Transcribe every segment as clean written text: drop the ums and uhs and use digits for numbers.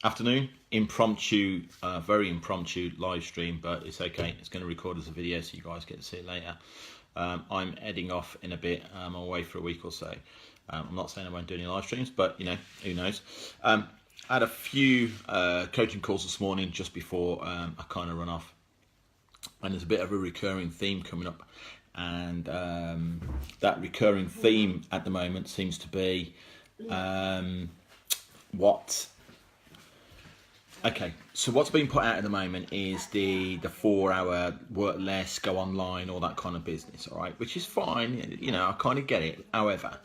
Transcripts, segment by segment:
Afternoon, impromptu, very impromptu live stream, but it's okay. It's going to record as a video, so you guys get to see it later. I'm heading off in a bit. I'm away for a week or so. I'm not saying I won't do any live streams, but you know, who knows. I had a few coaching calls this morning just before I kind of run off, and there's a bit of a recurring theme coming up, and that recurring theme at the moment seems to be Okay, so what's being put out at the moment is the 4 hour work less, go online, all that kind of business, all right, which is fine, you know, I kind of get it. However,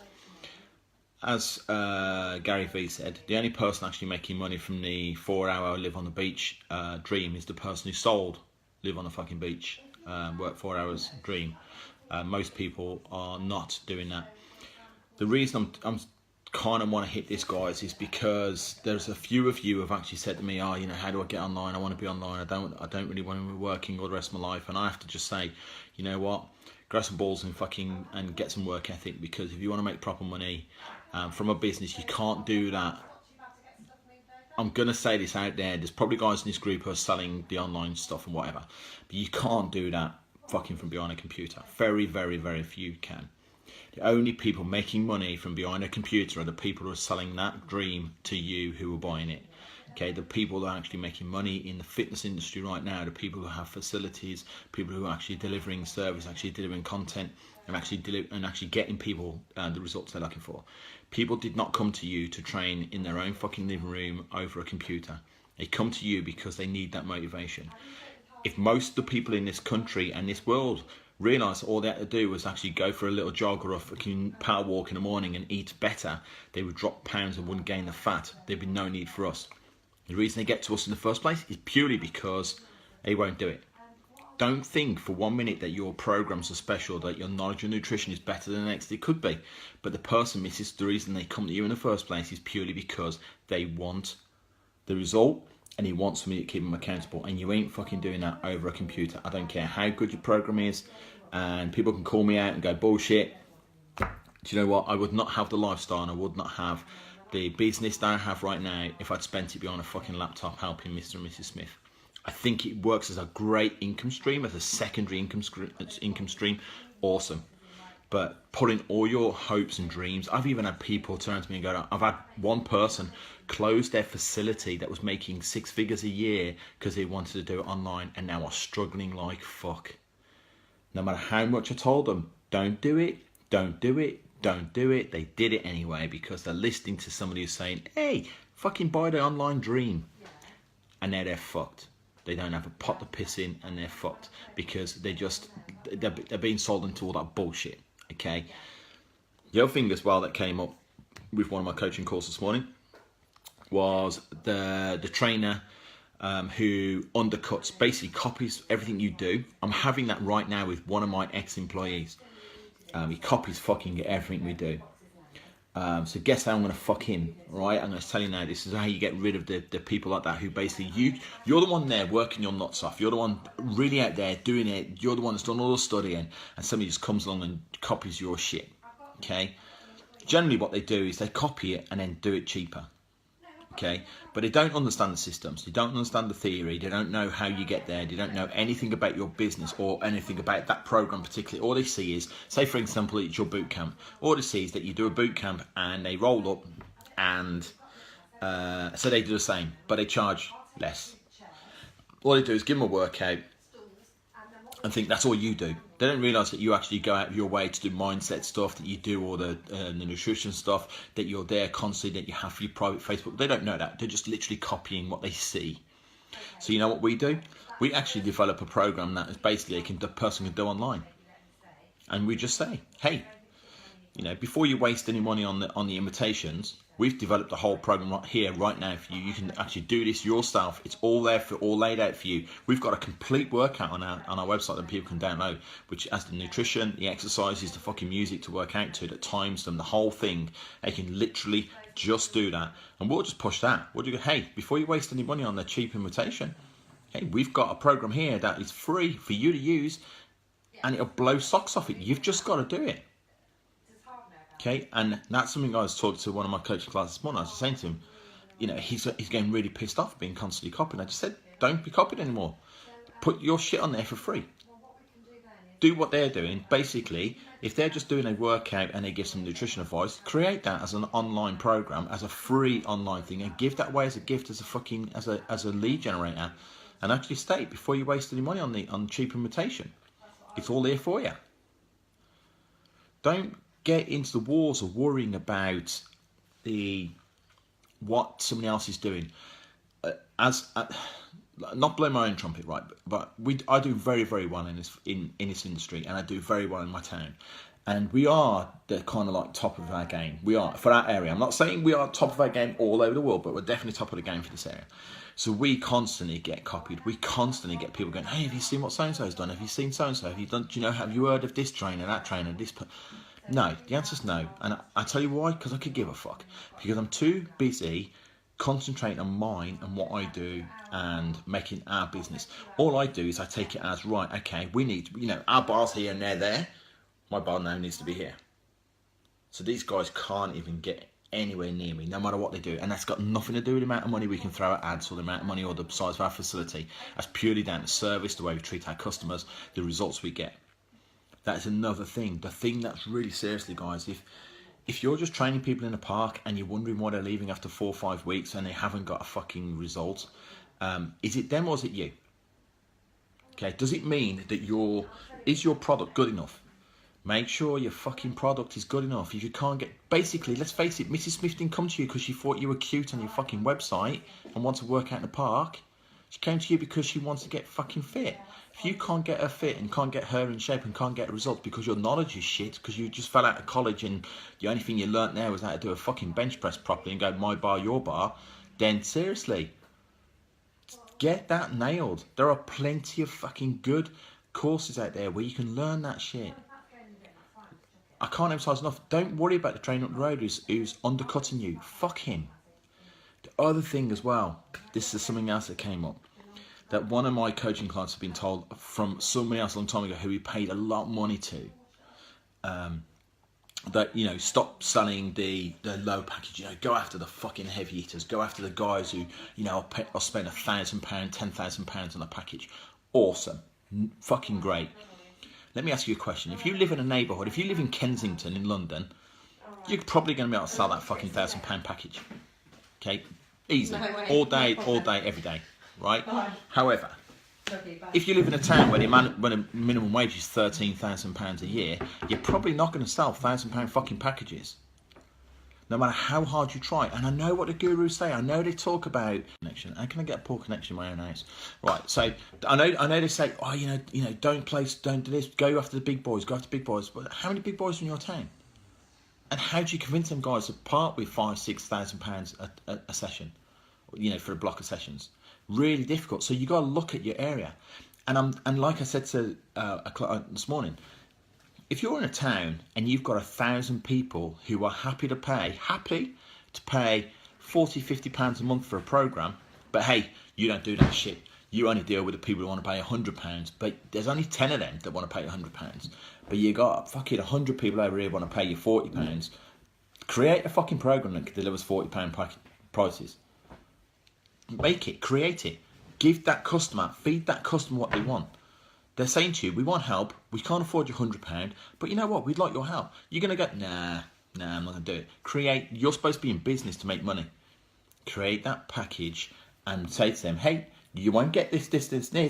as Gary Vee said, the only person actually making money from the 4 hour live on the beach dream is the person who sold live on the fucking beach, work 4 hours dream. Most people are not doing that. The reason I'm kind of want to hit this, guys, is because there's a few of you who have actually said to me, oh, you know, how do I get online? I want to be online. I don't really want to be working all the rest of my life. And I have to just say, you know what, grab some balls and get some work ethic, because if you want to make proper money from a business, you can't do that. I'm going to say this out there. There's probably guys in this group who are selling the online stuff and whatever, but you can't do that fucking from behind a computer. Very, very, very few can. The only people making money from behind a computer are the people who are selling that dream to you who are buying it. Okay, the people that are actually making money in the fitness industry right now, the people who have facilities, people who are actually delivering service, actually delivering content, and actually getting people the results they're looking for. People did not come to you to train in their own fucking living room over a computer. They come to you because they need that motivation. If most of the people in this country and this world realise all they had to do was actually go for a little jog or a fucking power walk in the morning and eat better, they would drop pounds and wouldn't gain the fat. There'd be no need for us. The reason they get to us in the first place is purely because they won't do it. Don't think for 1 minute that your programs are special, that your knowledge of nutrition is better than the next. It could be, but the person misses the reason they come to you in the first place is purely because they want the result and he wants somebody to keep them accountable, and you ain't fucking doing that over a computer. I don't care how good your program is, and people can call me out and go bullshit. Do you know what? I would not have the lifestyle and I would not have the business that I have right now if I'd spent it behind a fucking laptop helping Mr. and Mrs. Smith. I think it works as a great income stream, as a secondary income stream. Awesome. But putting all your hopes and dreams, I've even had people turn to me and go, I've had one person close their facility that was making 6 figures a year because they wanted to do it online, and now are struggling like fuck. No matter how much I told them, don't do it, don't do it, don't do it, they did it anyway because they're listening to somebody who's saying, hey, fucking buy the online dream. And now they're fucked. They don't have a pot to piss in, and they're fucked because they're being sold into all that bullshit. Okay. The other thing as well that came up with one of my coaching calls this morning was the trainer who undercuts, basically copies everything you do. I'm having that right now with one of my ex-employees. He copies fucking everything we do. So guess how I'm going to fuck in, right? I'm going to tell you now, this is how you get rid of the people like that who basically, you're the one there working your nuts off. You're the one really out there doing it. You're the one that's done all the studying, and somebody just comes along and copies your shit, okay? Generally what they do is they copy it and then do it cheaper, okay? But they don't understand the systems. They don't understand the theory. They don't know how you get there. They don't know anything about your business or anything about that program particularly. All they see is, say for example, it's your boot camp. All they see is that you do a boot camp and they roll up, and so they do the same, but they charge less. All they do is give them a workout and think that's all you do. They don't realise that you actually go out of your way to do mindset stuff, that you do all the nutrition stuff, that you're there constantly, that you have for your private Facebook. They don't know that. They're just literally copying what they see. So you know what we do? We actually develop a program that is basically the person can do online. And we just say, hey, you know, before you waste any money on the invitations, we've developed a whole program right here, right now for you. You can actually do this yourself. It's all there all laid out for you. We've got a complete workout on our website that people can download, which has the nutrition, the exercises, the fucking music to work out to, that times them, the whole thing. They can literally just do that, and we'll just push that. We'll do, hey, before you waste any money on the cheap invitation, hey, we've got a program here that is free for you to use, and it'll blow socks off it. You've just got to do it. Okay, and that's something I was talking to one of my coaching classes this morning. I was saying to him, he's getting really pissed off being constantly copied. I just said, don't be copied anymore. Put your shit on there for free. Do what they're doing. Basically, if they're just doing a workout and they give some nutrition advice, create that as an online program, as a free online thing, and give that away as a gift, as a lead generator, and actually state before you waste any money on cheap imitation. It's all there for you. Don't get into the wars of worrying about what somebody else is doing. Not blow my own trumpet, right? But I do very, very well in this industry, and I do very well in my town. And we are the kind of like top of our game. We are for our area. I'm not saying we are top of our game all over the world, but we're definitely top of the game for this area. So we constantly get copied. We constantly get people going, "Hey, have you seen what so and so has done? Have you seen so and so? Have you done? Do you know? Have you heard of this trainer, that trainer, this?" No, the answer's no. And I tell you why, because I could give a fuck. Because I'm too busy concentrating on mine and what I do and making our business. All I do is I take it as, right, okay, we need, our bar's here and they're there. My bar now needs to be here. So these guys can't even get anywhere near me, no matter what they do. And that's got nothing to do with the amount of money we can throw at ads or the amount of money or the size of our facility. That's purely down to service, the way we treat our customers, the results we get. That is another thing. The thing that's really seriously, guys, if you're just training people in a park and you're wondering why they're leaving after 4 or 5 weeks and they haven't got a fucking result, is it them or is it you? Okay, does it mean that is your product good enough? Make sure your fucking product is good enough. If you can't basically, let's face it, Mrs. Smith didn't come to you because she thought you were cute on your fucking website and want to work out in the park. She came to you because she wants to get fucking fit. If you can't get her fit and can't get her in shape and can't get results because your knowledge is shit, because you just fell out of college and the only thing you learnt there was how to do a fucking bench press properly and go my bar, your bar, then seriously, get that nailed. There are plenty of fucking good courses out there where you can learn that shit. I can't emphasize enough, don't worry about the trainer up the road who's undercutting you. Fuck him. The other thing as well, this is something else that came up, that one of my coaching clients have been told from somebody else a long time ago who he paid a lot of money to, that, stop selling the low package, go after the fucking heavy hitters, go after the guys who, I'll spend £1,000, £10,000 on a package. Awesome. Fucking great. Let me ask you a question. If you live in a neighbourhood, if you live in Kensington in London, you're probably going to be able to sell that fucking £1,000 package. Okay? Easy. All day, every day. Right? However, if you live in a town where the minimum wage is £13,000 a year, you're probably not going to sell £1,000 fucking packages, no matter how hard you try. And I know what the gurus say. I know they talk about connection. How can I get a poor connection in my own house? Right. So I know they say, don't do this. Go after the big boys. Go after big boys. But how many big boys are in your town? And how do you convince them guys to part with £5,000-6,000 a session? For a block of sessions. Really difficult. So you got to look at your area, and like I said to a client this morning, if you're in a town and you've got 1,000 people who are happy to pay £40-50 a month for a program, but hey, you don't do that shit. You only deal with the people who want to pay £100, but there's only 10 of them that want to pay £100. But you got fucking 100 people over here want to pay you £40. Create a fucking program that delivers £40 prices. Make it, create it, give that customer, feed that customer what they want. They're saying to you, we want help, we can't afford your £100, but you know what, we'd like your help. You're going to go, nah, I'm not going to do it. You're supposed to be in business to make money. Create that package and say to them, hey, you won't get this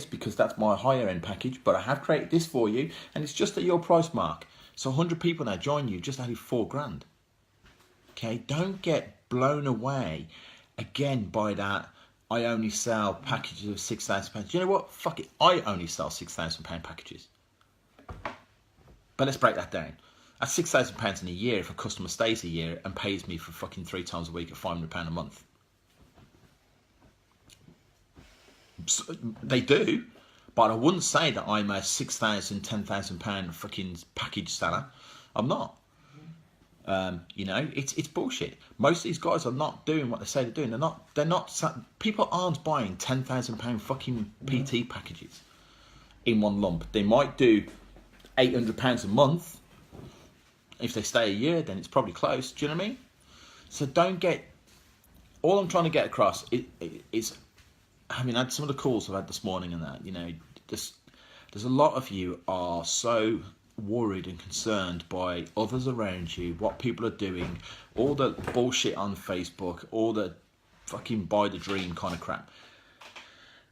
because that's my higher end package, but I have created this for you and it's just at your price mark. So 100 people now join you, just added £4,000. Okay, don't get blown away again by that. I only sell packages of £6,000. Do you know what? Fuck it. I only sell £6,000 packages. But let's break that down. That's £6,000 in a year if a customer stays a year and pays me for fucking 3 times a week at £500 a month. So, they do, but I wouldn't say that I'm a £6,000, £10,000 fucking package seller. I'm not. It's bullshit. Most of these guys are not doing what they say they're doing. They're not. People aren't buying £10,000 fucking PT packages in one lump. They might do £800 a month. If they stay a year, then it's probably close. Do you know what I mean? So don't get all I'm trying to get across is, I mean, I had some of the calls I've had this morning and that, you know, there's a lot of you are so worried and concerned by others around you, what people are doing, all the bullshit on Facebook, all the fucking buy the dream kind of crap.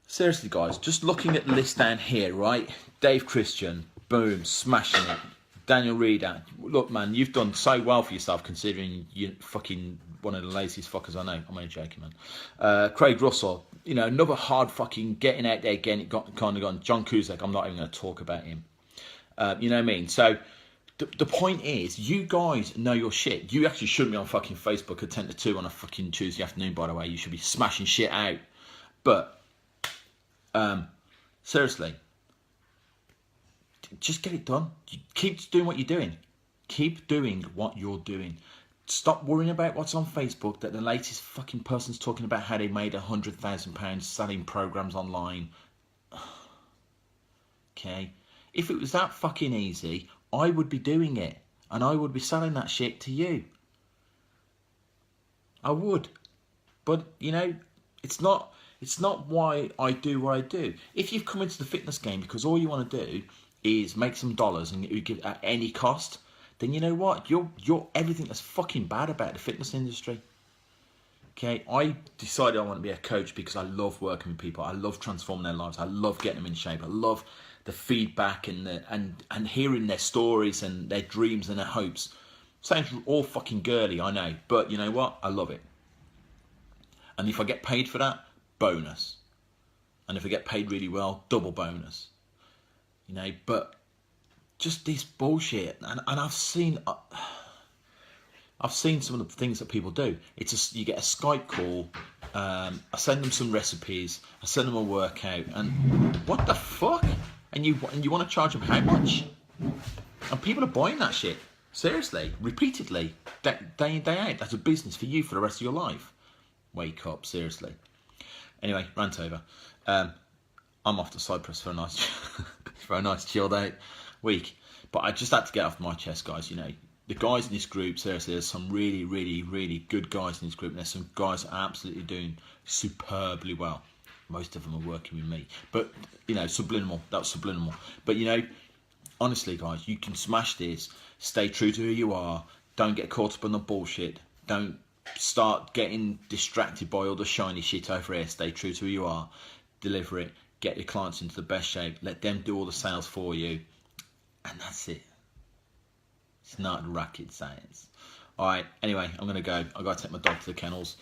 Seriously, guys, just looking at the list down here, right? Dave Christian, boom, smashing it. Daniel Reader, look, man, you've done so well for yourself considering you're fucking one of the laziest fuckers I know. I'm only joking, man. Craig Russell, you know, another hard fucking getting out there again. It got kind of gone. John Cusack, I'm not even going to talk about him. You know what I mean? So the point is, you guys know your shit. You actually shouldn't be on fucking Facebook at 10 to 2 on a fucking Tuesday afternoon, by the way. You should be smashing shit out. But seriously, just get it done. Keep doing what you're doing. Keep doing what you're doing. Stop worrying about what's on Facebook, that the latest fucking person's talking about how they made £100,000 selling programs online. Okay? If it was that fucking easy, I would be doing it. And I would be selling that shit to you. I would. But, you know, it's not why I do what I do. If you've come into the fitness game because all you want to do is make some dollars and you give at any cost, then you know what? You're everything that's fucking bad about the fitness industry. Okay, I decided I want to be a coach because I love working with people. I love transforming their lives. I love getting them in shape. I love the feedback and hearing their stories and their dreams and their hopes. Sounds all fucking girly, I know, but you know what? I love it. And if I get paid for that, bonus. And if I get paid really well, double bonus. You know, but just this bullshit, and I've seen some of the things that people do. It's just, you get a Skype call, I send them some recipes, I send them a workout, and what the fuck? And you want to charge them how much? And people are buying that shit seriously, repeatedly, day in day out. That's a business for you for the rest of your life. Wake up, seriously. Anyway, rant over. I'm off to Cyprus for a nice chilled out week. But I just had to get off my chest, guys. You know, the guys in this group, seriously, there's some really, really, really good guys in this group. And there's some guys that are absolutely doing superbly well. Most of them are working with me. But, you know, subliminal. That's subliminal. But, you know, honestly, guys, you can smash this. Stay true to who you are. Don't get caught up on the bullshit. Don't start getting distracted by all the shiny shit over here. Stay true to who you are. Deliver it. Get your clients into the best shape. Let them do all the sales for you. And that's it. It's not rocket science. All right. Anyway, I'm going to go. I've got to take my dog to the kennels.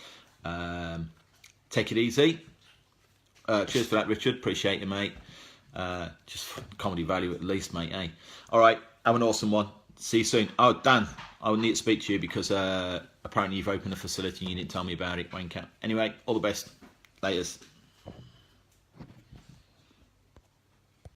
Take it easy. Cheers for that, Richard. Appreciate you, mate. Just comedy value at least, mate. Eh? All right. Have an awesome one. See you soon. Oh, Dan, I will need to speak to you because apparently you've opened a facility and you didn't tell me about it, Wayne Cap. Anyway, all the best. Laters.